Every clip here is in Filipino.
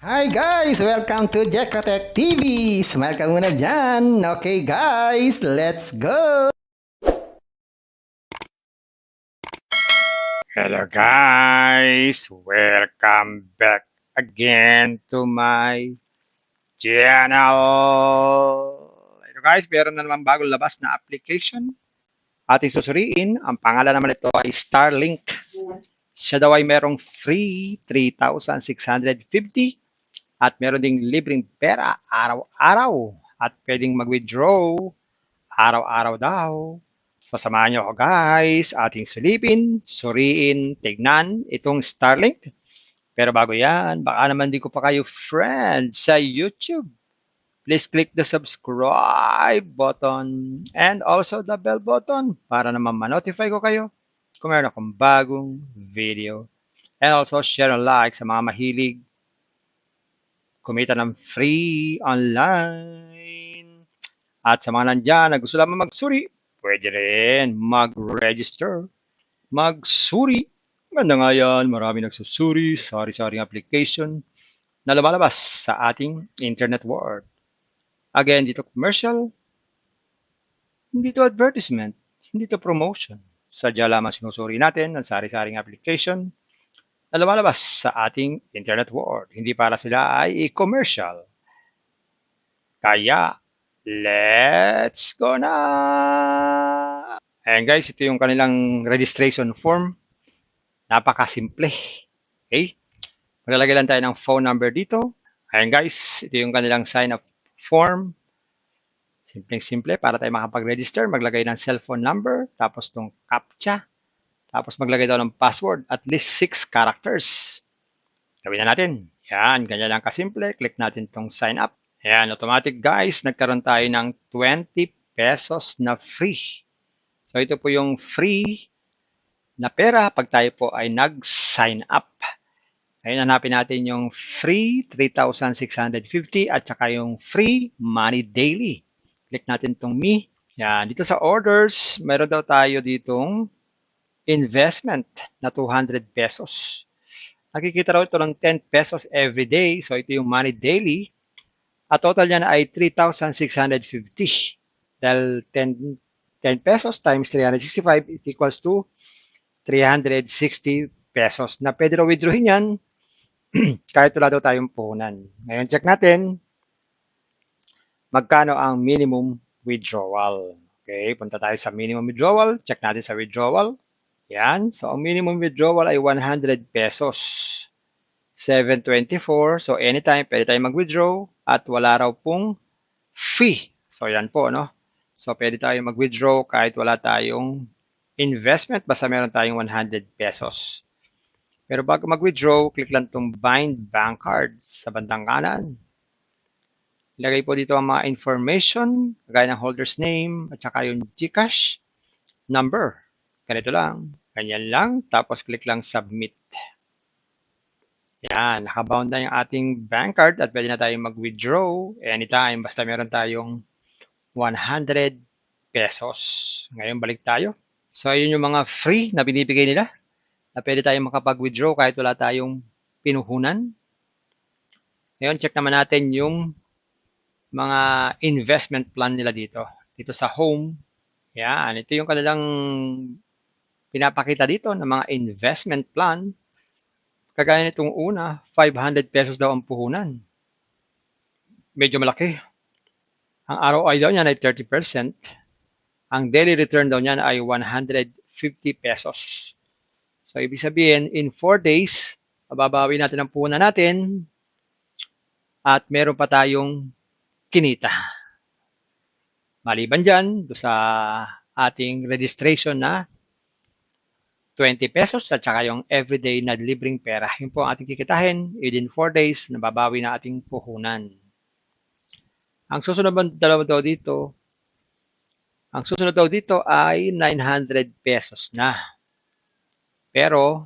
Hi guys! Welcome to Jekotech TV! Smile ka muna dyan! Okay guys, let's go! Hello guys! Welcome back again to my channel! Ito guys, meron na naman bagong labas na application. Ating susuriin. Ang pangalan naman ito ay Starlink. Siya daw ay merong free 3,650 at meron ding libreng pera araw-araw at pwedeng mag-withdraw araw-araw daw. So samahan niyo ako guys, ating sulipin, suriin, tignan itong Starlink. Pero bago yan, baka naman di ko pa kayo friend sa YouTube. Please click the subscribe button and also the bell button para naman ma-notify ko kayo kung meron akong bagong video. And also share and like sa mga mahilig kumita ng free online. At sa mga nandyan na gusto lamang magsuri, pwede rin mag-register, magsuri. Ganda nga yan, marami nagsusuri, sari-saring application na lumalabas sa ating internet world. Again, dito commercial, hindi to advertisement, hindi to promotion. Sadya lamang sinusuri natin ang sari-saring application na lumalabas sa ating internet world. Hindi para sila ay commercial. Kaya, let's go na! Ayan guys, ito yung kanilang registration form. Napakasimple. Okay? Maglalagay lang tayo ng phone number dito. Ayan guys, ito yung kanilang sign up form. Simpleng-simple para tayo makapag-register. Maglagay ng cellphone number, tapos tong CAPTCHA, tapos maglagay daw ng password, at least 6 characters. Gawin na natin. Yan, ganyan lang kasimple. Click natin tong sign up. Ayan, automatic guys, nagkaroon tayo ng 20 pesos na free. So ito po yung free na pera pag tayo po ay nag-sign up. Ngayon hanapin natin yung free 3,650 at saka yung free money daily. Click natin itong me. Yan, dito sa orders, meron daw tayo ditong investment na 200 pesos. Nakikita raw ito ng 10 pesos every day. So ito yung money daily. At total niya ay 3,650. Dahil 10 pesos times 365 it equals to 360 pesos na pwede raw withdrawin yan kahit wala daw tayong puhunan. Ngayon check natin magkano ang minimum withdrawal. Okay, punta tayo sa minimum withdrawal. Check natin sa withdrawal. Yan. So ang minimum withdrawal ay 100 pesos. 724. So anytime pwede tayong mag-withdraw at wala raw pong fee. So yan po, no? So pwede tayong mag-withdraw kahit wala tayong investment basta meron tayong 100 pesos. Pero bago mag-withdraw, click lang itong Bind Bank Card sa bandang kanan. Ilagay po dito ang mga information, kagaya ng holder's name, at saka yung GCash number. Ganito lang. Ganyan lang. Tapos click lang Submit. Yan. Nakabound na yung ating bank card at pwede na tayong mag-withdraw anytime basta meron tayong 100 pesos. Ngayon balik tayo. So, ayun yung mga free na binibigay nila na pwede tayong makapag-withdraw kahit wala tayong pinuhunan. Ngayon, check naman natin yung mga investment plan nila dito. Dito sa home, yan. Ito yung kanilang pinapakita dito ng mga investment plan. Kagaya nitong una, 500 pesos daw ang puhunan. Medyo malaki. Ang ROI daw niyan ay 30%. Ang daily return daw niyan ay 150 pesos. So, ibig sabihin, in 4 days, mababawi natin ang puhunan natin at meron pa tayong kinita. Maliban dyan, sa ating registration na 20 pesos at saka yung everyday na libreng pera. Yun po ang ating kikitahin. Within 4 days, nababawi na ating puhunan. Ang susunod daw dito ay 900 pesos na. Pero,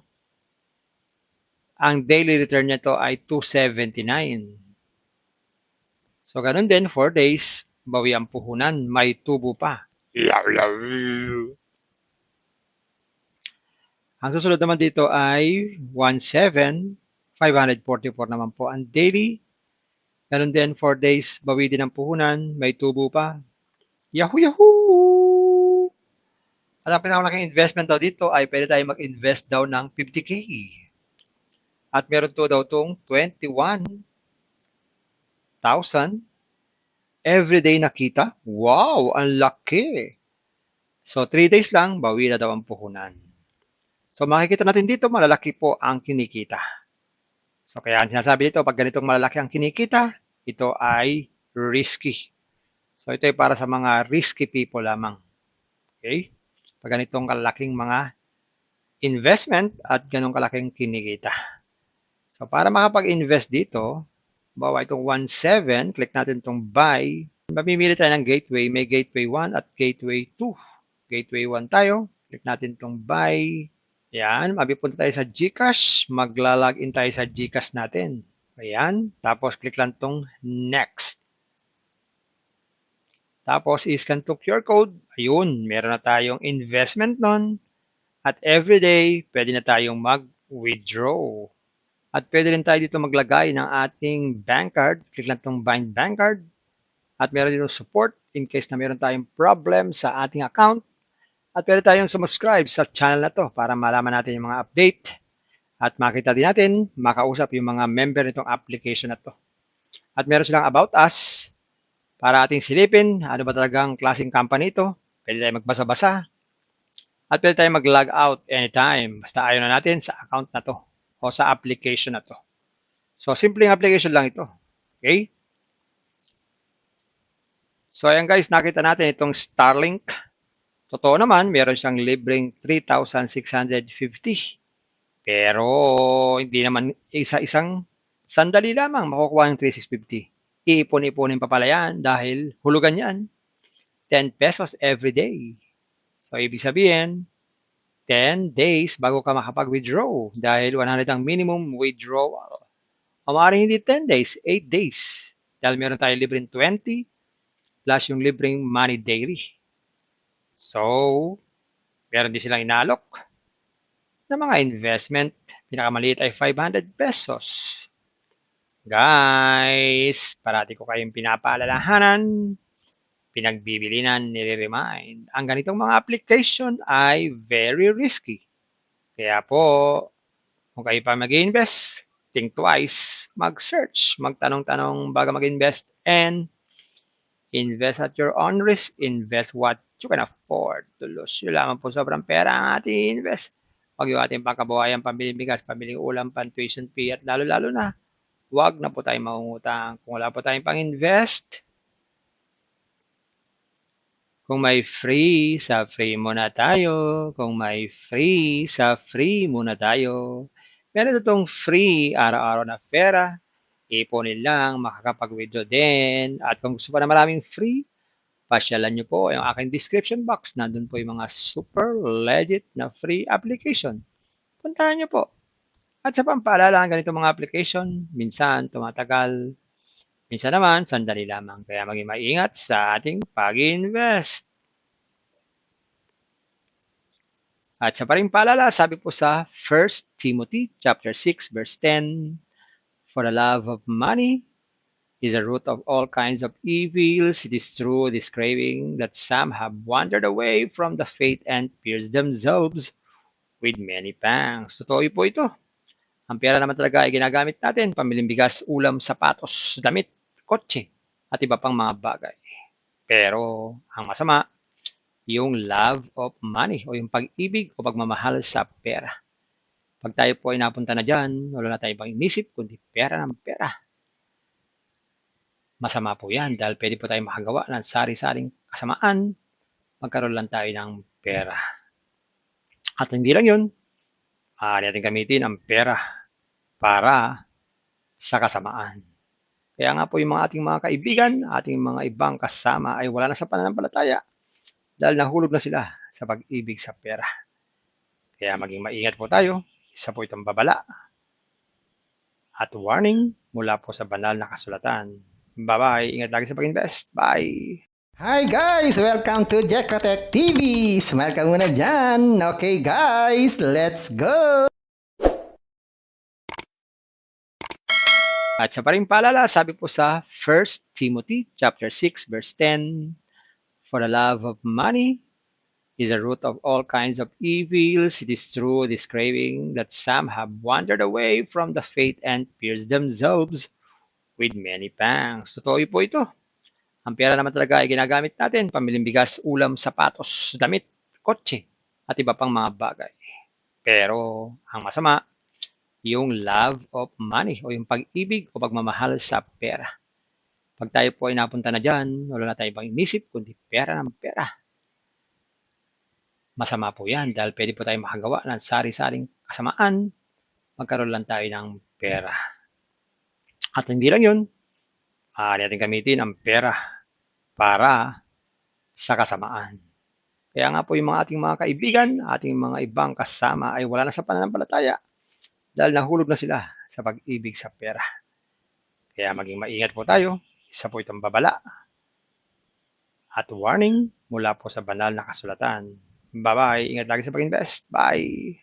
ang daily return nito ay 279. So, ganun din, 4 days, bawi ang puhunan, may tubo pa. Ang susunod naman dito ay 17, 544 naman po ang daily. Ganun din, 4 days, bawi din ang puhunan, may tubo pa. Yahoo! Yahoo! At ang pinakamalaking investment daw dito ay pwede tayo mag-invest daw ng 50K. At meron to daw tong 21,000 everyday na kita. Wow! Ang laki! So, 3 days lang, bawi na daw ang puhunan. So, makikita natin dito, malalaki po ang kinikita. So, kaya ang sinasabi dito, pag ganitong malalaki ang kinikita, ito ay risky. So, ito ay para sa mga risky people lamang. Okay? Pag ganitong kalaking mga investment at ganong kalaking kinikita. So, para makapag-invest dito, bawa itong 1.7, click natin itong buy. Mamimili tayo ng gateway. May gateway 1 at gateway 2. Gateway 1 tayo. Click natin itong buy. Ayan, mabipunta tayo sa GCash. Magla-login tayo sa GCash natin. Ayan, tapos click lang itong next. Tapos i-scan itong QR code. Ayun, meron na tayong investment nun. At everyday, pwede na tayong mag-withdraw. At pwede rin tayo dito maglagay ng ating bank card. Click lang itong bind bank card. At meron dito support in case na meron tayong problem sa ating account. At pwede tayong subscribe sa channel na to para malaman natin yung mga update. At makita din natin, makausap yung mga member nitong application na to. At meron silang about us para ating silipin. Ano ba talagang klaseng company ito? Pwede tayong magbasa-basa. At pwede tayong mag-log out anytime. Basta ayaw na natin sa account na to o sa application na to. So, simpleng application lang ito. Okay? So, ayan guys, nakita natin itong Starlink. Totoo naman, meron siyang libreng 3,650. Pero, hindi naman isa-isang sandali lamang makukuha ng 3,650. Iipon-iponin pa pala yan dahil hulugan yan. 10 pesos every day. So, ibig sabihin, 10 days bago ka makapag-withdraw dahil 100 ang minimum withdrawal. O maaaring hindi 10 days, 8 days. Dahil meron tayo libreng 20 plus yung libreng money daily. So, meron din silang inalok na mga investment. Pinakamaliit ay 500 pesos. Guys, parati ko kayong pinapaalalahanan, pinagbibilinan, nire-remind. Ang ganitong mga application ay very risky. Kaya po, kung kayo pa mag-invest, think twice, mag-search, magtanong-tanong bago mag-invest, and invest at your own risk, invest what you can afford to lose. Yun lamang po sobrang pera ang ating invest. Huwag yung ating pangkabuhayan, pambiling bigas, pambiling ulam, tuition fee, at lalo-lalo na, huwag na po tayong mangungutang. Kung wala po tayong pang-invest, kung may free, sa free muna tayo. Kung may free, sa free muna tayo. Meron itong free araw-araw na pera. Ipunin lang, makakapag-withdraw din. At kung gusto pa na maraming free, pasyalan nyo po yung aking description box. Nandun po yung mga super legit na free application. Puntahan nyo po. At sa pampaalala, ang ganitong mga application, minsan tumatagal, minsan naman sandali lamang. Kaya maging maingat sa ating pag-invest. At sa paring paalala, sabi po sa 1 Timothy chapter 6 verse 10, "For the love of money is the root of all kinds of evils. It is through this craving that some have wandered away from the faith and pierced themselves with many pangs." Totoo po ito. Ang pera naman talaga ay ginagamit natin, pamiling bigas, ulam, sapatos, damit, kotse, at iba pang mga bagay. Pero ang masama, yung love of money o yung pag-ibig o pagmamahal sa pera. Pag tayo po ay napunta na dyan, wala na tayong pang inisip, kundi pera ng pera. Masama po yan dahil pwede po tayo makagawa ng sari-saring kasamaan, magkaroon lang tayo ng pera. At hindi lang yun, maaari natin gamitin ang pera para sa kasamaan. Kaya nga po yung mga ating mga kaibigan, ating mga ibang kasama ay wala na sa pananampalataya dahil nahulog na sila sa pag-ibig sa pera. Kaya maging maingat po tayo. Isa po itong babala at warning mula po sa banal na kasulatan. Bye-bye. Ingat lagi sa pag-invest. Bye! Hi guys! Welcome to Jekatech TV! Smile ka muna dyan! Okay guys, let's go! At sa pa ring paalala, sabi po sa 1 Timothy chapter 6 verse 10, "For the love of money is the root of all kinds of evils. It is through this craving that some have wandered away from the faith and pierced themselves with many pangs." Totoo po ito. Ang pera naman talaga ay ginagamit natin pambiling bigas, ulam, sapatos, damit, kotse, at iba pang mga bagay. Pero ang masama, yung love of money o yung pag-ibig o pagmamahal sa pera. Pag tayo po ay napunta na dyan, wala na tayong ibang inisip kundi pera ng pera. Masama po yan dahil pwede po tayong makagawa ng sari-saring kasamaan, magkaroon lang tayo ng pera. At hindi lang yun, maaari natin gamitin ang pera para sa kasamaan. Kaya nga po yung mga ating mga kaibigan, ating mga ibang kasama ay wala na sa pananampalataya dahil nahulog na sila sa pag-ibig sa pera. Kaya maging maingat po tayo. Isa po itong babala at warning mula po sa banal na kasulatan. Bye-bye. Ingat lagi sa pag-invest. Bye!